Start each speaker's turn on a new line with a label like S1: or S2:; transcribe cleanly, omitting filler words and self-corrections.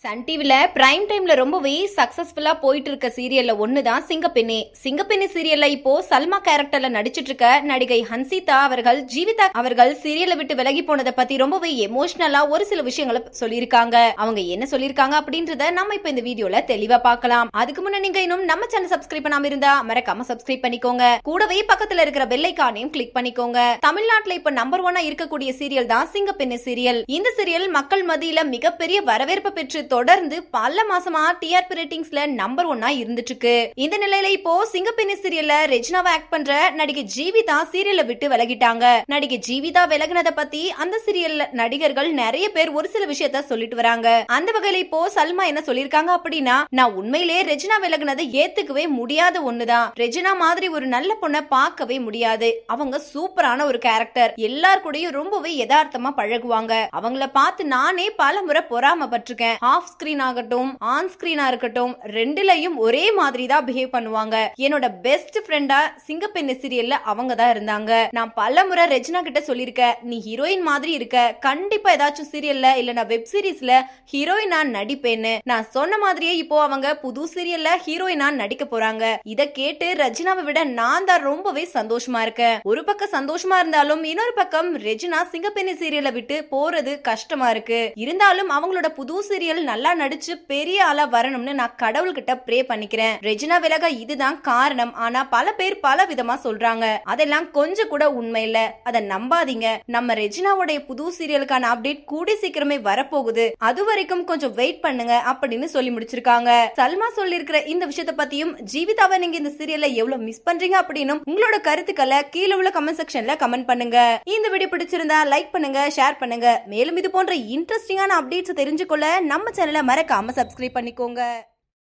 S1: Sun டிவில prime டைம்ல ரொம்பவே சக்சஸ்ஃபுல்லா போயிட்டு இருக்க சீரியல்ல ஒண்ணுதான் சிங்கப்பெண்ணே. சிங்கப்பெண்ணே சீரியல்ல இப்போ சல்மா கேரக்டர்ல நடிச்சிட்டு இருக்க நடிகை ஹன்சிதா அவர்கள் ஜீவிதா அவர்கள் சீரியலை விட்டு விலகி போனதை பத்தி ரொம்பவே எமோஷனலா ஒரு சில விஷயங்களை சொல்லியிருக்காங்க. அவங்க என்ன சொல்லியிருக்காங்க அப்படின்றத நம்ம இப்ப இந்த வீடியோல தெளிவா பார்க்கலாம். அதுக்கு முன்ன நீங்க இன்னும் நம்ம சேனல் சப்ஸ்கிரைப் பண்ணாம இருந்தா மறக்காம சப்ஸ்கிரைப் பண்ணிக்கோங்க. கூடவே பக்கத்துல இருக்கிற பெல் ஐகானையும் கிளிக் பண்ணிக்கோங்க. தமிழ்நாட்டுல இப்ப நம்பர் 1 இருக்கக்கூடிய சீரியல் தான் சிங்கப்பெண்ணே சீரியல். இந்த சீரியல் மக்கள் மத்தியில மிகப்பெரிய வரவேற்பு பெற்று தொடர்ந்து பல மாசமா டிஆர்பி ரேட்டிங்ஸ்ல நம்பர் 1 இருந்துட்டு இருக்கு. இந்த நிலையில இப்போ சிங்கப்பெண்ணே சீரியல்ல ரெஜினாவை ஆக்ட் பண்ற நடிகை ஜீவிதா சீரியலை விட்டு விலகிட்டாங்க. நடிகை ஜீவிதா விலகினதை பத்தி அந்த சீரியல்ல நடிகர்கள் நிறைய பேர் ஒரு சில விஷயத்த சொல்லிட்டு வராங்க. அந்த வகையில இப்போ சல்மா என்ன சொல்லிருக்காங்க அப்படின்னா, நான் உண்மையிலேயே ரெஜினா விலகினதை ஏத்துக்கவே முடியாத ஒண்ணுதான். ரெஜினா மாதிரி ஒரு நல்ல பொண்ணை பார்க்கவே முடியாது. அவங்க சூப்பரான ஒரு கேரக்டர். எல்லார் கூடயும் ரொம்பவே யதார்த்தமா பழகுவாங்க. அவங்கள பார்த்து நானே பல முறை பொறாமப்பட்டிருக்கேன். ஆஃப் ஸ்கிரீன் ஆகட்டும் ஆன் ஸ்கிரீனா இருக்கட்டும் ரெண்டுலயும் ஒரே மாதிரி தான் பிஹேவ் பண்ணுவாங்க. என்னோட பெஸ்ட் ஃப்ரெண்டா சிங்கப்பெண்ணே சீரியல்ல அவங்க தான் இருந்தாங்க. நான் பல முறை ரெஜினா கிட்ட சொல்லிருக்கேன், நீ ஹீரோயின் மாதிரி இருக்க, கண்டிப்பா ஏதாச்சும் சீரியல்ல இல்ல வெப் சீரிஸ்ல ஹீரோயினா நடிப்பேன்னு. நான் சொன்ன மாதிரியே இப்போ அவங்க புது சீரியல்ல ஹீரோயினா நடிக்க போறாங்க. இத கேட்டு ரெஜினாவை விட நான் தான் ரொம்பவே சந்தோஷமா இருக்கேன். ஒரு பக்கம் சந்தோஷமா இருந்தாலும் இன்னொரு பக்கம் ரெஜினா சிங்கப்பெண்ணே சீரியலை விட்டு போறது கஷ்டமா இருக்கு. இருந்தாலும் அவங்களோட புது சீரியல் நல்லா நடிச்சு பெரிய ஆளா வரணும்னு நான் கடவுள்கிட்ட ப்ரே பண்ணிக்கிறேன். ரெஜினா விலக இதுதான் காரணம். ஆனா பல பேர் பல விதமா சொல்றாங்க. அதெல்லாம் கொஞ்சம் கூட உண்மை இல்ல. அத நம்பாதீங்க. நம்ம ரெஜினாவுடைய புது சீரியலுக்கான அப்டேட் கூடி சீக்கிரமே வரப்போகுது. அது வரைக்கும் கொஞ்சம் வெயிட் பண்ணுங்க அப்படின்னு சொல்லி முடிச்சிருக்காங்க. சல்மா சொல்லிருக்கிற இந்த விஷயத்தை பத்தியும் ஜீவிதாவை நீங்க இந்த சீரியல்ல எவ்வளவு மிஸ் பண்றீங்க அப்படின்னு உங்களோட கருத்துக்களை கீழே உள்ள கமெண்ட் செக்ஷன்ல கமெண்ட் பண்ணுங்க. இந்த வீடியோ பிடிச்சிருந்தா லைக் பண்ணுங்க, ஷேர் பண்ணுங்க. மேலும் இது போன்ற இன்ட்ரெஸ்டிங்கான அப்டேட்ஸ் தெரிஞ்சுக்கொள்ள நம்ம சேனலை மறக்காம சப்ஸ்கிரைப் பண்ணிக்கோங்க.